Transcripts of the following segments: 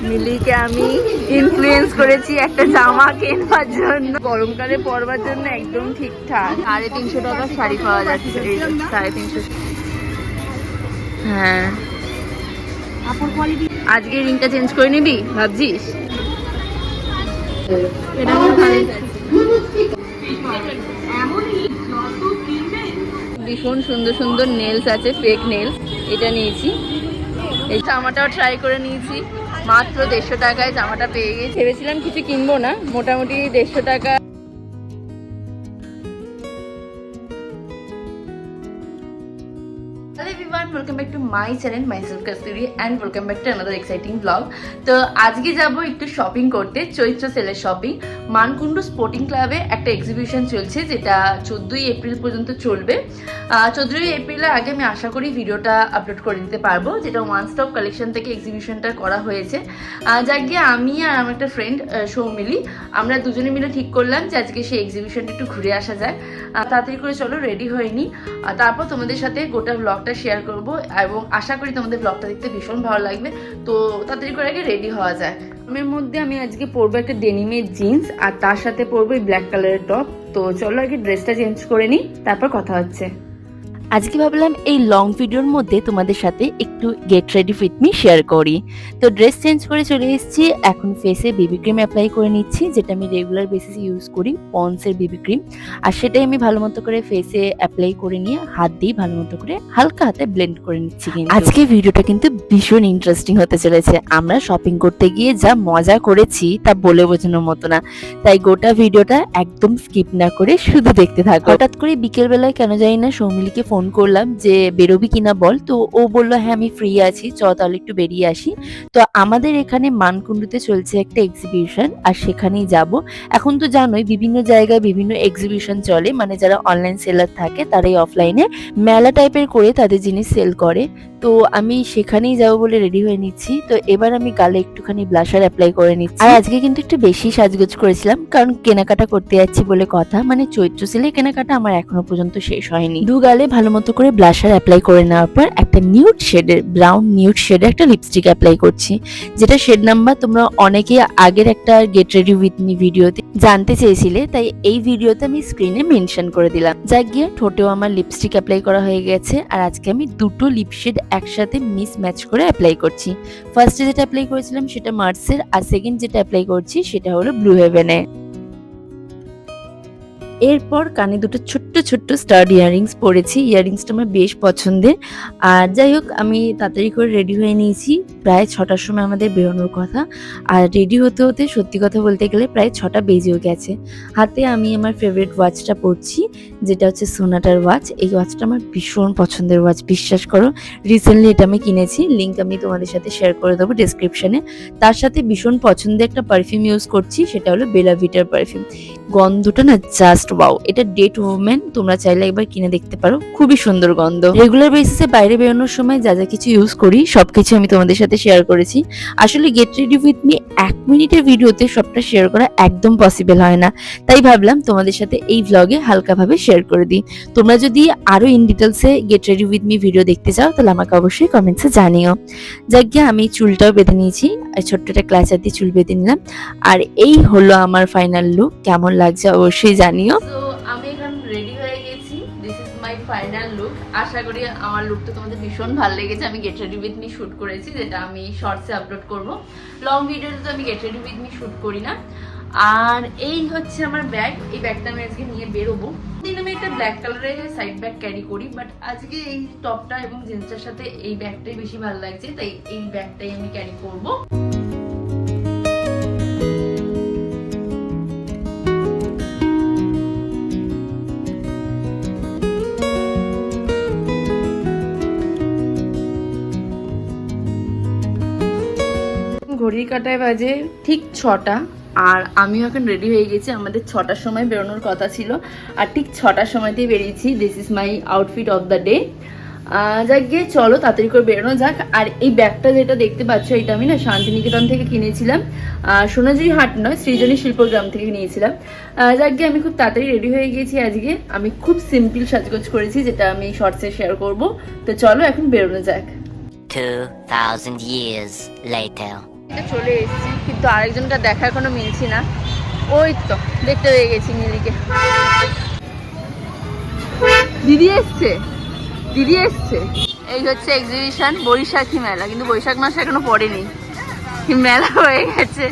মিলিকে আমি ইনফ্লুয়েন্স করেছি একটা জামা কেনার জন্য, গরমকালে পরবার জন্য একদম ঠিকঠাক। 350 টাকার শাড়ি পাওয়া যাচ্ছে, 350। হ্যাঁ, আজকে রিংটা চেঞ্জ করে নিবি ভাবছিস? ভীষণ সুন্দর সুন্দর নেলস আছে, ফেক নেলস। এটা নিয়েছি, এই জামাটাও ট্রাই করে নিয়েছি, মাত্র 150 টাকায় জামাটা পেয়ে গেছি। ভেবেছিলাম কিছু কিনবো না, মোটামুটি 150 টাকা। Hello everyone, welcome back to my channel, myself Kasturi, and welcome back to another exciting vlog. তো আজকে যাব একটু শপিং করতে, চৈত্র সেলের শপিং। মানকুণ্ডু স্পোর্টিং ক্লাবে একটা এক্সিবিশন চলছে, যেটা 14ই এপ্রিল পর্যন্ত চলবে। 14ই এপ্রিলের আগে আমি আশা করি ভিডিওটা আপলোড করে দিতে পারবো, যেটা ওয়ান স্টপ কালেকশন থেকে এক্সিবিশনটা করা হয়েছে। যাক গিয়ে আমি আর আমার একটা ফ্রেন্ড সৌমিলি, আমরা দুজনে মিলে ঠিক করলাম যে আজকে সেই এক্সিবিশনটা একটু ঘুরে আসা যায়। তাড়াতাড়ি করে চলো রেডি হয়ে নিই, তারপর তোমাদের সাথে গোটা ব্লগটা শেয়ার করব, এবং আশা করি তোমাদের ব্লগটা দেখতে ভীষণ ভালো লাগবে। তো তাড়াতাড়ি করে আগে রেডি হওয়া যায়। এর মধ্যে আমি আজকে পরবো একটা ডেনিমের জিন্স, আর তার সাথে পরবো এই ব্ল্যাক কালারের টপ। তো চলো আগে ড্রেসটা চেঞ্জ করে নিই, তারপর কথা হচ্ছে। আজকে ভাবলাম এই লং ভিডিওর মধ্যে তোমাদের সাথে একটু gate ready with me share করি। তো ড্রেস চেঞ্জ করে চলে এসেছি, এখন ফেসে বেবি ক্রিম অ্যাপ্লাই করে নিচ্ছি, যেটা আমি রেগুলার বেসিসে ইউজ করি, পন্ডসের বেবি ক্রিম। আর সেটাই আমি ভালো মতো করে ফেসে অ্যাপ্লাই করে নিয়ে হাত দিয়ে ভালো মতো করে হালকা হাতে ব্লেন্ড করে নিচ্ছি। আজকে ভিডিওটা কিন্তু ভীষণ ইন্টারেস্টিং হতে চলেছে। আমরা শপিং করতে গিয়ে যা মজা করেছি তা বলে বোঝানোর মতো না, তাই গোটা ভিডিওটা একদম স্কিপ না করে শুধু দেখতে থাকো। হঠাৎ করে বিকেল বেলায় কেন জানি না সৌমিলিকে ফোন করলাম যে বেরোবি কিনা বল, তো ও বললো হ্যাঁ আমি ফ্রি আছি, চ তাহলে একটু বেরিয়ে আসি। তো আমাদের এখানে মানকুণ্ডুতে চলছে একটা এক্সিবিশন, আর সেখানেই যাব। এখন তো জানোই বিভিন্ন জায়গায় বিভিন্ন এক্সিবিশন চলে, মানে যারা অনলাইন সেলার থাকে তারাই অফলাইনে মেলা টাইপের করে তাদের জিনিস সেল করে। তো আমি সেখানেই যাবো বলে রেডি হয়ে নিচ্ছি। তো এবার আমি গালে একটুখানি ব্লাশার অ্যাপ্লাই করে নিচ্ছি। আর আজকে কিন্তু একটু বেশি সাজগোজ করেছিলাম, কারণ কেনাকাটা করতে যাচ্ছি বলে কথা, মানে চৈত্র সেলের কেনাকাটা আমার এখনো পর্যন্ত শেষ হয়নি। দু গালে ভালো মতো করে ব্লাশার অ্যাপ্লাই করে নেওয়ার পর একটা নিউড শেডের, ব্রাউন নিউড শেডের একটা লিপস্টিক অ্যাপ্লাই করছি, যেটা শেড নাম্বার তোমরা অনেকেই আগের একটা গেট রেডি উইথ মি ভিডিওতে জানতে চেয়েছিলে, তাই এই ভিডিওতে আমি স্ক্রিনে মেনশন করে দিলাম। যাক গিয়ে ঠোঁটেও আমার লিপস্টিক অ্যাপ্লাই করা হয়ে গেছে। আর আজকে আমি দুটো লিপ শেড একসাথে মিস ম্যাচ করে অ্যাপ্লাই করছি। ফার্স্টে যেটা অ্যাপ্লাই করেছিলাম সেটা মার্সের, আর সেকেন্ড যেটা অ্যাপ্লাই করছি সেটা হলো ব্লু হেভেনে। এরপর কানে দুটো ছোট্ট ছোট্ট স্টাড ইয়াররিংস পরেছি, ইয়াররিংসটা আমার বেশ পছন্দের। আর যাই হোক আমি তাড়াতাড়ি করে রেডি হয়ে নিয়েছি, প্রায় 6টার সময় আমাদের বেরোনোর কথা। আর রেডি হতে হতে সত্যি কথা বলতে গেলে প্রায় 6টা বেজেও গেছে। হাতে আমি আমার ফেভারিট ওয়াচটা পরছি, যেটা হচ্ছে সোনাটার ওয়াচ। এই ওয়াচটা আমার ভীষণ পছন্দের ওয়াচ, বিশ্বাস করো। রিসেন্টলি এটা আমি কিনেছি, লিঙ্ক আমি তোমাদের সাথে শেয়ার করে দেবো ডেসক্রিপশনে। তার সাথে ভীষণ পছন্দের একটা পারফিউম ইউজ করছি, সেটা হলো বেলা ভিটার পারফিউম। গন্ধটা না জাস্ট ওয়াও। এটা ডেট ওমেন, তোমরা চাইলে একবার কিনে দেখতে পারো, খুবই সুন্দর গন্ধ। রেগুলার বেসিসে বাইরে বেরোনোর সময় যা যা কিছু ইউজ করি সবকিছু আমি তোমাদের সাথে শেয়ার করেছি। আসলে গেট রেডি উইথ মি 1 মিনিটের ভিডিওতে সবটা শেয়ার করা একদম পসিবল হয় না, তাই ভাবলাম তোমাদের সাথে এই ভ্লগে হালকাভাবে শেয়ার করে দিই। তোমরা যদি আরো ইন ডিটেলসে gate ready with me video দেখতে চাও তাহলে আমাকে অবশ্যই কমেন্টসে জানিও। যাক গিয়ে আমি চুলটাও বেঁধে নিয়েছি, আর ছোট্ট একটা ক্লাচার দিয়ে চুল বেঁধে নিলাম। আর এই হলো আমার ফাইনাল লুক, কেমন লাগছে অবশ্যই জানিও। তো আমি এখন রেডি হয়ে গেছি, this is my final look. আশা করি আমার লুকটা তোমাদের ভীষণ ভালো লেগেছে। আমি get ready with me shoot করেছি, যেটা আমি শর্টসে আপলোড করব। লং ভিডিওতে তো আমি get ready with me shoot করি না। আর এই হচ্ছে আমার ব্যাগ, এই ব্যাগটা আমি আজকে নিয়ে বেরোবো। দিন আমি একটা ব্ল্যাক কালারের সাইড ব্যাগ ক্যারি করি, বাট আজকে এই টপটা এবং জিন্সটার সাথে এই ব্যাগটাই বেশি ভালো লাগছে, তাই এই ব্যাগটাই আমি ক্যারি করবো। ঘড়ির কাঁটায় বাজে ঠিক 6টা, আর আমিও এখন রেডি হয়ে গেছি। আমাদের 6টার সময় বেরোনোর কথা ছিল, আর ঠিক 6টার সময়তেই বেরিয়েছি। This is my outfit of the day. যাক গিয়ে চলো তাড়াতাড়ি করে বেরোনো যাক। আর এই ব্যাগটা যেটা দেখতে পাচ্ছ, এটা আমি না শান্তিনিকেতন থেকে কিনেছিলাম, সোনাঝুরি হাট নয়, সৃজনী শিল্পগ্রাম থেকে নিয়েছিলাম। যাক গিয়ে আমি খুব তাড়াতাড়ি রেডি হয়ে গেছি। আজকে আমি খুব সিম্পল সাজগোজ করেছি, যেটা আমি শর্টসে শেয়ার করব। তো চলো এখন বেরোনো যাক। 2000 years later. এটা চলে এসেছি, কিন্তু আরেকজনকে দেখা এখনো মিলছি না। ওই তো দেখতে পেয়ে গেছি মিলিকে। দিদি এসছে, দিদি এসছে। এই হচ্ছে এক্সিবিশন বৈশাখী মেলা, কিন্তু বৈশাখ মাস এখনো পড়েনি, মেলা হয়ে গেছে।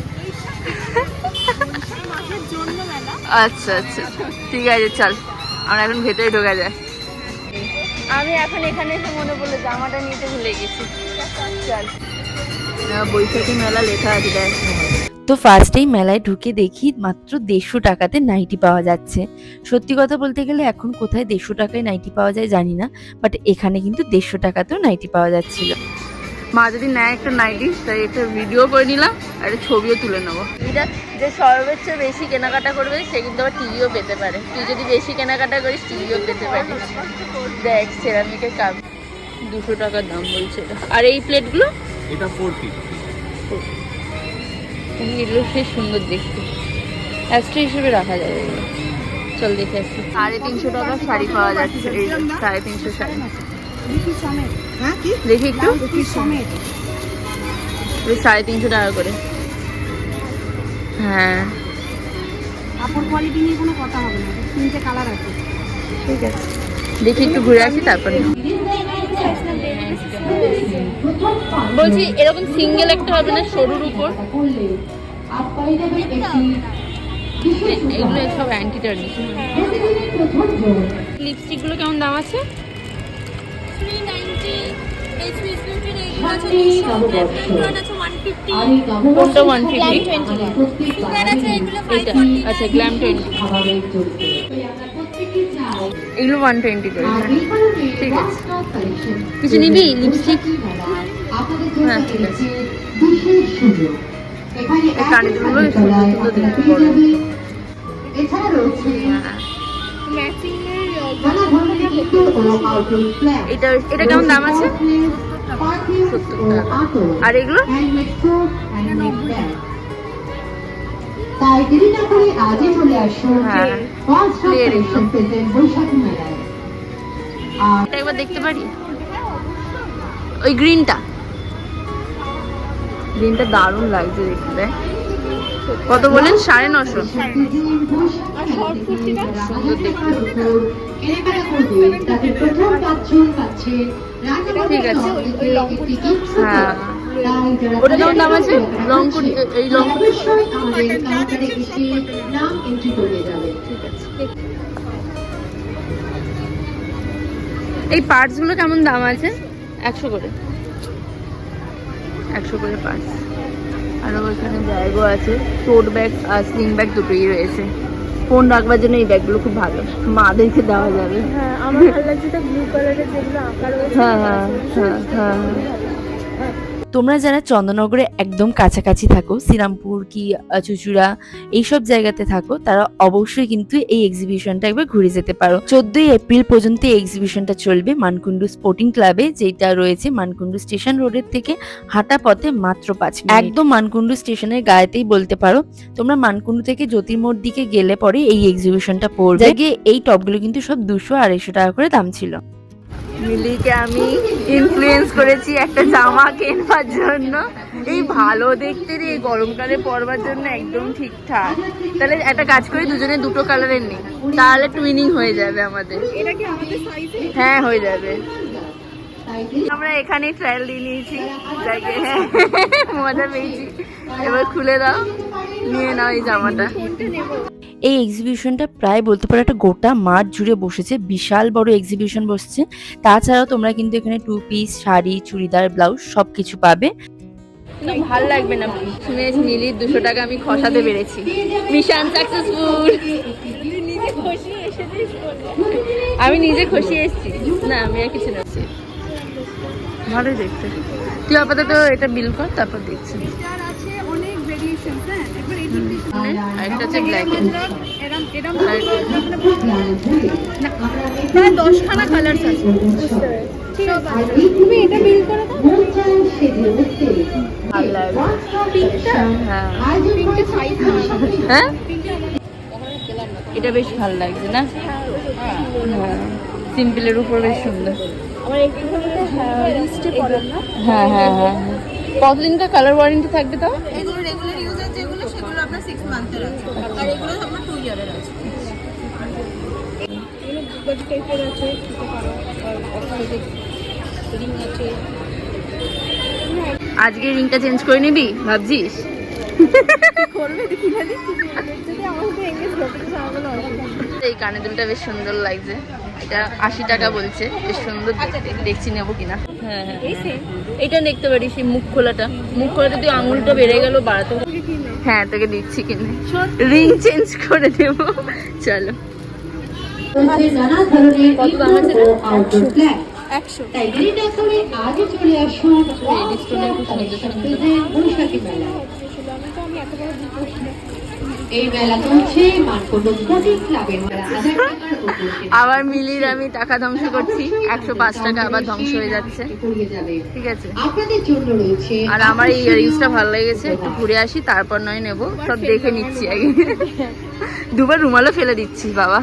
আচ্ছা আচ্ছা ঠিক আছে, চল আমরা এখন ভেতরে ঢোকা যায়। আমি এখন এখানে এসে মনে পড়লো জামাটা নিতে ভুলে গেছি। চল, বৈশাখী মেলা লেখা আছে দেখ। তো ফার্স্টেই মেলায় ঢুকে দেখি মাত্র 150 টাকাতে নাইটি পাওয়া যাচ্ছে। সত্যি কথা বলতে গেলে এখন কোথায় 150 টাকায় নাইটি পাওয়া যায় জানি না, বাট এখানে কিন্তু 150 টাকাতেও নাইটি পাওয়া যাচ্ছিল। মা যদি নেয় একটা নাইটি, তাই একটা ভিডিও করে নিলাম আর একটা ছবিও তুলে নেবো। এটা যে সর্বোচ্চ বেশি কেনাকাটা করবে সে কিন্তু আবার টিভিও পেতে পারে। তুই যদি বেশি কেনাকাটা করিস টিভিও পেতে পারিস। দেখ সেরামিকের কাপ 200 টাকার দাম বলছে এটা। আর এই প্লেটগুলো এটা 40। এগুলো বেশ সুন্দর দেখতে, এক্সট্রা হিসেবে রাখা যাবে এগুলো। চল দেখে আসছি। 350 টাকার শাড়ি পাওয়া যাচ্ছে, এই 350 শাড়ি। দেখি একটু, 350 টাকা করে। হ্যাঁ কাপড় কোয়ালিটি নিয়ে কোনো কথা হবে না, তিনটে কালার আছে। ঠিক আছে, দেখি একটু ঘুরে আসি তারপরে বলছি। এরকম সিঙ্গেল একটা হবে না সরুর উপর? এগুলো সব অ্যান্টি টার্নিশ। লিপস্টিকগুলো কেমন দাম আছে? 390 এইচপিএস বিউটির এগুলো আছে আছে 150 কোনটা 150? সুগার আছে এগুলো এটা 540 আচ্ছা, গ্ল্যাম 20। এগুলো 120 করে। ঠিক আছে, কিছু নিবি লিপস্টিক? হ্যাঁ ঠিক আছে। এই কানের দুলগুলো সুন্দর সুন্দর দেখতে বড়। ম্যাচিং এটা এটা কেমন দাম আছে? 70 টাকা। আর এগুলো? তাই দেরি না করে আজই চলে আসুন হ্যাঁ, বৈশাখী মেলায়। এটা একবার দেখতে পারি? ওই গ্রিনটা, গ্রিনটা দারুণ লাগছে দেখতে। কত বলেন? 950? সুন্দর দেখতে। ঠিক আছে, হ্যাঁ। ওটা কেমন দাম আছে? লং কুর্তি, এই লং। এই পার্টস গুলো কেমন দাম আছে? 100 করে, 100 করে পার্টস। আর ওইখানে ব্যাগও আছে, টোট ব্যাগ আর স্লিং ব্যাগ দুটোই রয়েছে। ফোন রাখবার জন্য এই ব্যাগগুলো খুব ভালো, মাদেরকে দেওয়া যাবে। হ্যাঁ আমার ভালো লাগছে, এটা ব্লু কালারের যেগুলো আঁকা রয়েছে। হ্যাঁ হ্যাঁ হ্যাঁ হ্যাঁ। তোমরা যারা চন্দননগরে একদম কাছাকাছি থাকো, শ্রীরামপুর কি চুচুড়া এইসব জায়গাতে থাকো, তারা অবশ্যই কিন্তু এই এক্সিবিশনটা একবার ঘুরে যেতে পারো। 14 এপ্রিল পর্যন্ত এই এক্সিবিশনটা চলবে মানকুণ্ডু স্পোর্টিং ক্লাবে, যেটা রয়েছে মানকুণ্ডু স্টেশন রোডের থেকে হাঁটা পথে মাত্র 5 মিনিট। একদম মানকুণ্ডু স্টেশনের গায়েতেই বলতে পারো। তোমরা মানকুণ্ডু থেকে জ্যোতির্মোড় দিকে গেলে পরে এই এক্সিবিশনটা পড়বে। গিয়ে এই টপগুলো কিন্তু সব 200-250 টাকা করে দাম ছিল। মিলিকে আমি ইনফ্লুয়েন্স করেছি একটা জামা কেনার জন্য। এই ভালো দেখতে রে, গরমকালে পরবার জন্য একদম ঠিকঠাক। তাহলে একটা কাজ করি, দুজনে দুটো কালারের নেই, তাহলে টুইনিং হয়ে যাবে আমাদের। এটা কি আমাদের সাইজে? হ্যাঁ হয়ে যাবে। আমরা এখানে ট্রায়াল দিয়ে নিয়েছি, যাকে হ্যাঁ মজা পেয়েছি। এবার খুলে দাও, নিয়ে নাও এই জামাটা। কোনটা নেব? এই এক্সিবিশনটা প্রায় বলতে পারো একটা গোটা মাঠ জুড়ে বসেছে, বিশাল বড় এক্সিবিশন বসছে। তাছাড়াও তোমরা কিন্তু এখানে 2 পিস শাড়ি, চুড়িদার, ব্লাউজ সবকিছু পাবে। কিন্তু ভাল লাগবে না শুনে মিলির 200 টাকা আমি খসাতে পেরেছি। Mission successful. আমি নিজে খসিয়ে এসেছি না, আমি আর কিছু না। ভালোই দেখতে। তুই আপাতত এটা বিল কর, তারপর দেখছি। এটার আছে অনেক ভেরিয়েশন। হ্যাঁ একবার এই দিক দিয়ে একটা হচ্ছে ব্ল্যাক, এরম এরম না প্রায় 10খানা কালারস আছে। বুঝতে পেরেছি, ঠিক আছে। তুমি এটা বিল করে দাও। ভালো লাগবে। পিঙ্কটা, হ্যাঁ পিঙ্কটা সাইজ হ্যাঁ, পিঙ্কটা এটা বেশ ভালো লাগছে না? হ্যাঁ, সিম্পলের উপর বেশ সুন্দর। আমার একটু লিস্টে পড়েন না। হ্যাঁ হ্যাঁ হ্যাঁ, কতদিনকার কালার ওয়ারেন্টি থাকবে তাও? এগুলো রেগুলার ইউজার যেগুলো সেগুলো আপনার 6 মান্থের আছে, আর এগুলো আপনার 2 ইয়ারের আছে। এগুলো বডি টাইপের আছে, দিতে পারো, আর অর্থোপেডিক রিং আছে। আজকে রিংটা চেঞ্জ করে নিবি ভাবছিস? করবে দেখি না দেখি যদি আমার সাথে এঙ্গেজ করতে চাও বলে এই কানের দুলটা বেশ সুন্দর লাগছে, এটা 80 টাকা বলছে, বেশ সুন্দর দেখতে, দেখছি নেবো কিনা। হ্যাঁ হ্যাঁ এটা দেখতে পারিস, এই মুখ খোলাটা, মুখ খোলাটা তুই আঙুলটা বেড়ে গেল বাড়াতে। হ্যাঁ তোকে দিচ্ছি কিনে, রিং চেঞ্জ করে দেবো, চলো। নানা ধরনের কত দাম আছে এটা? Outdoor flat 100। তাই দেরি না করে আজই চলে আসুন ডিসকাউন্টের খুব সুন্দর সুন্দর। বৈশাখী মেলা। আমি তো আমি এত বড় দিতে পারি না। এই মেলা চলছে মানকুণ্ডু স্পোর্টিং ক্লাবের 1000 টাকার উপরে। আবার মিলির আমি টাকা ধ্বংস করছি, 105 টাকা আবার ধ্বংস হয়ে যাচ্ছে, পড়িয়ে যাবে। ঠিক আছে। আপনাদের জন্য রয়েছে আর আমার এই ইয়ারিংসটা ভালো লেগেছে, একটু ঘুরে আসি তারপর নয় নেবো, সব দেখে নিচ্ছি আগে। দুবার রুমালও ফেলে দিচ্ছি বাবা।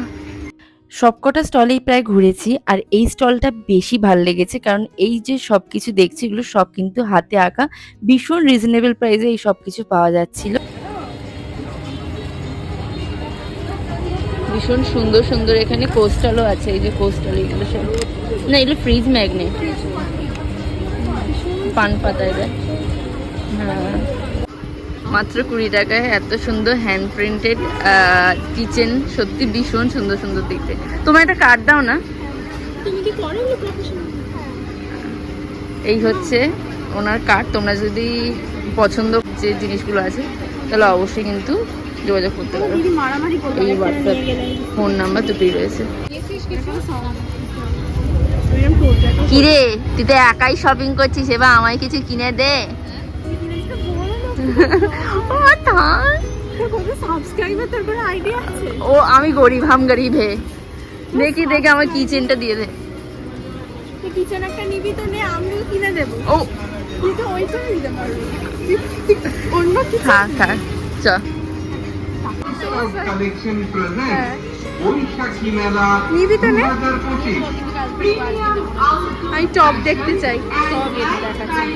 সবকটা স্টলেই প্রায় ঘুরেছি, আর এই স্টলটা বেশি ভালো লেগেছে কারণ এই যে সব কিছু দেখছি এগুলো সব কিন্তু হাতে আঁকা, ভীষণ রিজনেবল প্রাইসে এই সব কিছু পাওয়া যাচ্ছিল। ভীষণ সুন্দর সুন্দর এখানে কোস্টালও আছে, এই যে কোস্টাল, এগুলো সব না, এগুলো ফ্রিজ ম্যাগনেট, পান পাতায় দেয়। হ্যাঁ মাত্র 20 টাকায় এত সুন্দর হ্যান্ড প্রিন্টেড কিচেন, সত্যি ভীষণ সুন্দর সুন্দর দেখতে। তোমার একটা কার্ড দাও না। তুমি কি করো এগুলো প্রফেশনাল? এই হচ্ছে ওনার কার্ড, তোমরা যদি পছন্দ যে জিনিসগুলো আছে তাহলে অবশ্যই কিন্তু যোগাযোগ করতে পারো। দিদি মারামারি করবে, এই হোয়াটসঅ্যাপ ফোন নাম্বার দুটোই রয়েছে। কিরে তুই তো একাই শপিং করছিস, এবার আমায় কিছু কিনে দে। ও থাক, সাবস্ক্রাইবার তোর কোনো আইডিয়া আছে? ও আমি গরিব, হাম গরিব হে। দেখি দেখে আমার কিচেনটা দিয়ে দে। তুই কিচেন একটা নিবি তো নে, আমিও কিনে দেবো। ও তুই তো ওইটাই নিতে পারবি, অন্য কিছু থাক থাক চ। কালেকশন প্রেজেন্ট বৈশাখী মেলা নিবি তো নে। 2025। আমি টপ দেখতে চাই, টপ দেখাচ্ছি।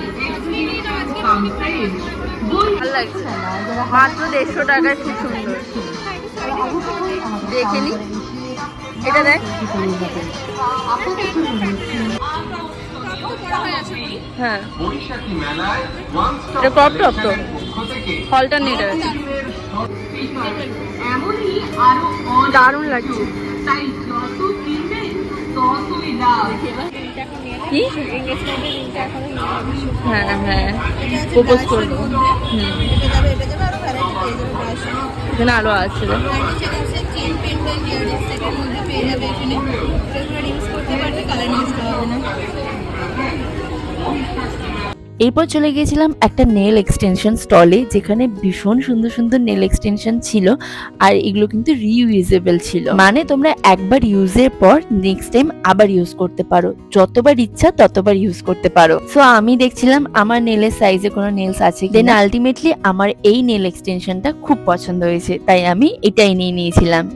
ভালো লাগছে, মাত্র 150 টাকায় খুব সুন্দর। দেখে নি, এটা দেখ। হ্যাঁ বৈশাখী মেলায় ওয়ান স্টপ এটা crop top তো? পক্ষ থেকে ফলটা নেই এটা আছে, এমনই আরো দারুণ লাগছে। তাই যত কিনবেন ততই লাভ। কি? এঙ্গেজমেন্টের রিংটা এখনো নিয়ে হ্যাঁ হ্যাঁ প্রপোজ করবো। হুম এটা যাবে আরো ভ্যারাইটি পেয়ে যাবে ব্রাশ। এখানে আরো আছে। চেন পেন্ডেন্ট ইয়ারিংস এর মধ্যে পেয়ে যাবে এখানে, এগুলো ইউজ করতে পারবে, কালার নষ্ট হবে না। এরপর চলে গিয়েছিলাম একটা নেল এক্সটেনশন স্টলে, যেখানে ভীষণ সুন্দর সুন্দর নেল এক্সটেনশন ছিল, আর এগুলো কিন্তু রিইউজেবল ছিল, মানে তোমরা একবার ইউজের পর নেক্সট টাইম আবার ইউজ করতে পারো, যতবার ইচ্ছা ততবার ইউজ করতে পারো। সো আমি দেখছিলাম আমার নেলের সাইজে কোনো নেলস আছে, দেন আলটিমেটলি আমার এই নেল এক্সটেনশনটা খুব পছন্দ হয়েছে, তাই আমি এটাই নিয়ে নিয়েছিলাম।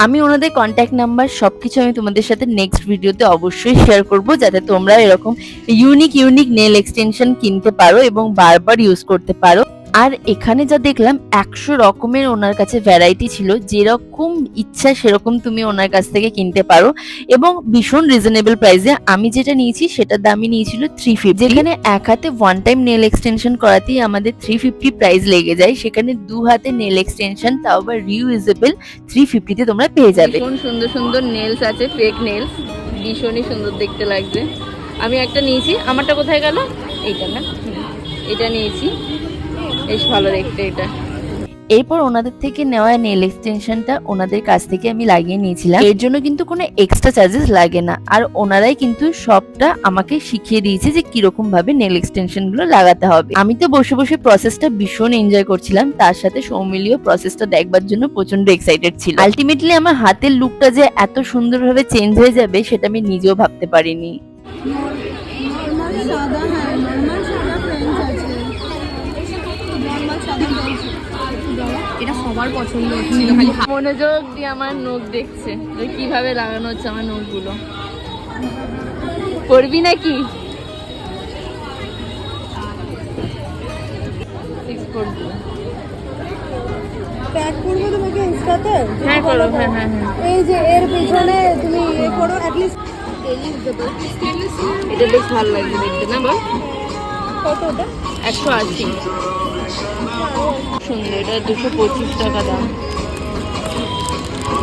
আমি ওনাদের কন্ট্যাক্ট নাম্বার সবকিছু আমি তোমাদের সাথে নেক্সট ভিডিওতে অবশ্যই শেয়ার করব, যাতে তোমরা এরকম ইউনিক নেল এক্সটেনশন কিনতে পারো এবং বারবার ইউজ করতে পারো। আর এখানে যা দেখলাম 100 রকমের ওনার কাছে ভ্যারাইটি ছিল, যেরকম ইচ্ছা সেরকম তুমি ওনার কাছ থেকে কিনতে পারো, এবং ভীষণ রিজনেবল প্রাইসে। আমি যেটা নিয়েছি সেটার দামই নিয়েছিল 350, যেখানে এক হাতে ওয়ান টাইম নেল এক্সটেনশন করাতেই আমাদের 350 প্রাইস লেগে যায়, সেখানে 2 হাতে নেল এক্সটেনশন, তাও আবার রিইউজেবল 350-তে তোমরা পেয়ে যাবে। ভীষণ সুন্দর সুন্দর নেলস আছে, ফেক নেলস, ভীষণই সুন্দর দেখতে লাগছে। আমি একটা নিয়েছি, আমারটা কোথায় গেল? এইটা না, এটা নিয়েছি, বেশ ভালো দেখতে এটা। এরপর ওনাদের থেকে নেওয়া নেল এক্সটেনশনটা ওনাদের কাছ থেকে আমি লাগিয়ে নিয়েছিলাম, এর জন্য কিন্তু কোনো এক্সট্রা চার্জেস লাগে না, আর ওনারাই কিন্তু সবটা আমাকে শিখিয়ে দিয়েছে যে কিরকম ভাবে নেল এক্সটেনশন গুলো লাগাতে হবে। আমি তো বসে বসে প্রসেসটা ভীষণ এনজয় করছিলাম, তার সাথে সৌমিলিও প্রসেসটা দেখবার জন্য প্রচন্ড এক্সাইটেড ছিল। আলটিমেটলি আমার হাতের লুকটা যে এত সুন্দরভাবে চেঞ্জ হয়ে যাবে সেটা আমি নিজেও ভাবতে পারিনি। নরমাল সাদা, হ্যাঁ নরমাল সাদা ফ্রেঞ্চ আছে, নরমাল সাদা ফ্রেঞ্চ। এটা সবার পছন্দ হচ্ছিল, খালি মনোযোগ দিয়ে আমার নখ দেখছে যে কিভাবে লাগানো হচ্ছে আমার নখগুলো। করবি নাকি? করবো। ট্যাগ করবো তোমাকে ইনস্টাতে? হ্যাঁ করো, হ্যাঁ হ্যাঁ হ্যাঁ। এই যে এর পিছনে তুমি করো অ্যাটলিস্ট। এটা বেশ ভালো লাগছে দেখতে না বল? কত ওটা? 180। সুন্দর, এটা 225 টাকা দাম।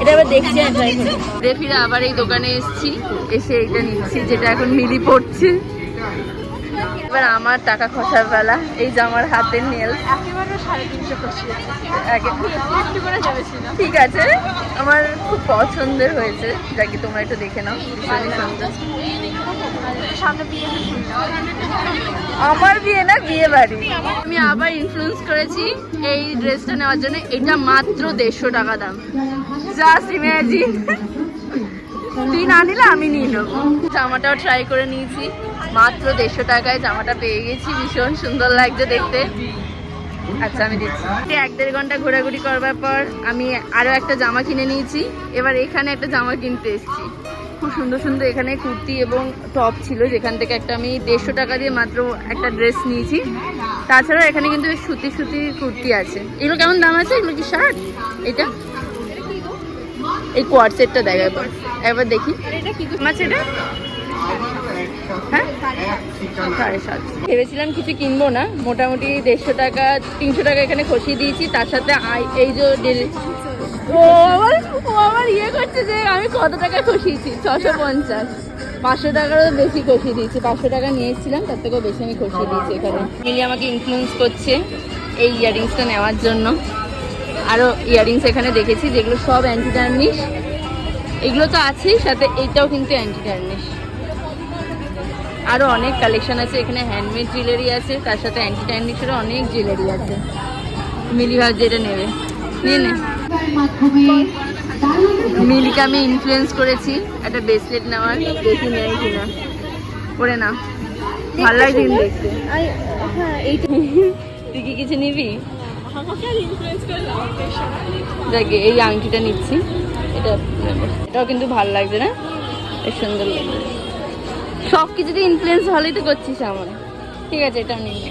এটা আবার দেখছি আর ট্রাই করি। ফিরে আবার এই দোকানে এসেছি, এসে এটা নিচ্ছি যেটা এখন মিলি পড়ছে। এবার আমার টাকা খসার বেলা। এই যে আমার হাতের নেল একেবারে 350 খসিয়েছে। ঠিক আছে, আমার খুব পছন্দের হয়েছে, যাকে তোমরা একটু দেখে নাও। ভীষণই সুন্দর। সামনে বিয়ে আমার বিয়ে না, বিয়ে বাড়ি। আমি আবার ইনফ্লুয়েন্স করেছি এই ড্রেসটা নেওয়ার জন্য। এটা মাত্র 150 টাকা দাম। জাস্ট ইমাজিন, তুই না নিলে আমি নিয়ে নেবো। জামাটাও ট্রাই করে নিয়েছি, মাত্র 150 টাকায় জামাটা পেয়ে গেছি। ভীষণ সুন্দর লাগছে দেখতে। আচ্ছা আমি দিচ্ছি। 1-1.5 ঘন্টা ঘোরাঘুরি করবার পর আমি আরো একটা জামা কিনে নিয়েছি। এবার এখানে একটা জামা কিনতে এসেছি। খুব সুন্দর সুন্দর এখানে কুর্তি এবং টপ ছিল, যেখান থেকে একটা আমি 150 টাকা দিয়ে মাত্র একটা ড্রেস নিয়েছি। তাছাড়া এখানে কিন্তু বেশ সুতি সুতি কুর্তি আছে। এগুলো কেমন দাম আছে? এগুলো কি শার্ট? এটা এই কোয়ার সেটটা দেখ একবার, একবার দেখি আছে এটা। হ্যাঁ 7.5। ভেবেছিলাম কিছু কিনবো না, মোটামুটি 150 টাকা 300 টাকা এখানে খসিয়ে দিয়েছি। তার সাথে এই যে ও আমার ইয়ে করছে যে আমি কত টাকা খসিয়েছি। 650। 500 টাকারও বেশি খসিয়ে দিয়েছি। 500 টাকা নিয়ে এসেছিলাম, তার থেকেও বেশি আমি খসিয়ে দিয়েছি এখানে। মিলি আমাকে ইনফ্লুয়েন্স করছে এই ইয়াররিংসটা নেওয়ার জন্য। আরও ইয়াররিংস এখানে দেখেছি যেগুলো সব অ্যান্টি টার্নিশ। এগুলো তো আছেই, সাথে এইটাও কিন্তু অ্যান্টি টার্নিশ। আরও অনেক কালেকশন আছে এখানে, হ্যান্ডমেড জুয়েলারি আছে, তার সাথে অ্যান্টি টার্নিশেরও অনেক জুয়েলারি আছে। মিলি ভাব যেটা নেবে নিয়ে নে। মিলিকে আমি ইনফ্লুয়েন্স করেছি একটা ব্রেসলেট নেওয়ার, দেখি নেয় কিনা। পরে না, ভালো লাগছে কিন্তু দেখতে। হ্যাঁ এইটা তুই কি কিছু নিবি? দেখে এই আংটিটা নিচ্ছি, এটাও কিন্তু ভালো লাগছে না? বেশ সুন্দর লাগছে। সব কিছুতে ইনফ্লুয়েন্স ভালোই তো করছিস আমার। ঠিক আছে, এটাও নিয়ে নে।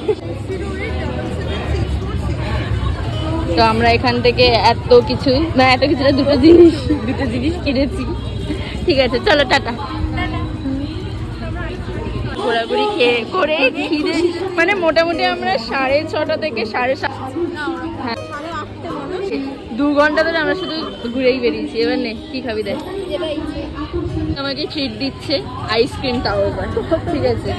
তো আমরা এখান থেকে এত কিছু না, দুটো জিনিস কিনেছি। ঠিক আছে, চলো টাটা। ঘোরাঘুরি খেয়ে করে খিদে মানে মোটামুটি আমরা 6:30 থেকে 7:30, হ্যাঁ 2 ঘন্টা ধরে আমরা শুধু ঘুরেই বেরিয়েছি। এবার নে, কি খাবি দেখ। আমাকে ট্রিট দিচ্ছে, আইসক্রিম তাও এবার। ঠিক আছে,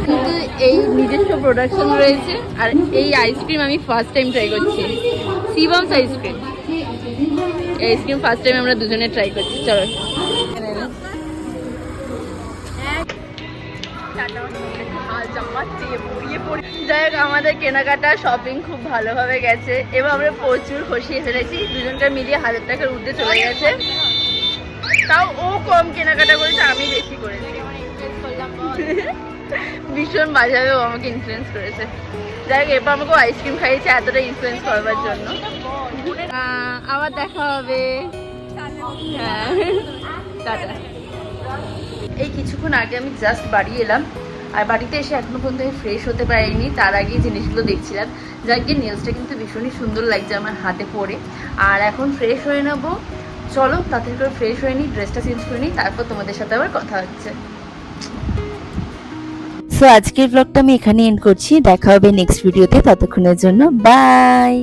কিন্তু এই নিজস্ব প্রোডাকশন রয়েছে। আর এই আইসক্রিম আমি ফার্স্ট টাইম ট্রাই করছি, শিবমস আইসক্রিম। এই আইসক্রিম ফার্স্ট টাইম আমরা দুজনে ট্রাই করছি। চলো যাই হোক, আমাদের কেনাকাটা শপিং খুব ভালোভাবে গেছে। এবার আমরা প্রচুর খসিয়ে ফেলেছি, দুজনকার মিলিয়ে 1000 টাকার ঊর্ধ্বে চলে গেছে। তাও ও কম কেনাকাটা করেছে, আমি বেশি করেছি। ভীষণ বাজাবে, ও আমাকে ইনফ্লুয়েন্স করেছে। যাই হোক, এরপর আমাকে আইসক্রিম খাইয়েছে এতটা ইনফ্লুয়েন্স করবার জন্য। আবার দেখা হবে। হ্যাঁ টাটা। এই কিছুক্ষণ আগে আমি জাস্ট বাড়ি এলাম, আর বাড়িতে এসে এখনো পর্যন্ত আমি ফ্রেশ হতে পারিনি। তার আগে জিনিসগুলো দেখছিলাম, যার গিয়ে নেলসটা কিন্তু ভীষণই সুন্দর লাগছে আমার হাতে পরে। আর এখন ফ্রেশ হয়ে নেবো। চলো তাড়াতাড়ি করে ফ্রেশ হয়ে নিই, ড্রেসটা চেঞ্জ করে নিই, তারপর তোমাদের সাথে আবার কথা হচ্ছে। সো আজকের ব্লগটা আমি এখানে এন্ড করছি। দেখা হবে নেক্সট ভিডিওতে, ততক্ষণের জন্য বাই।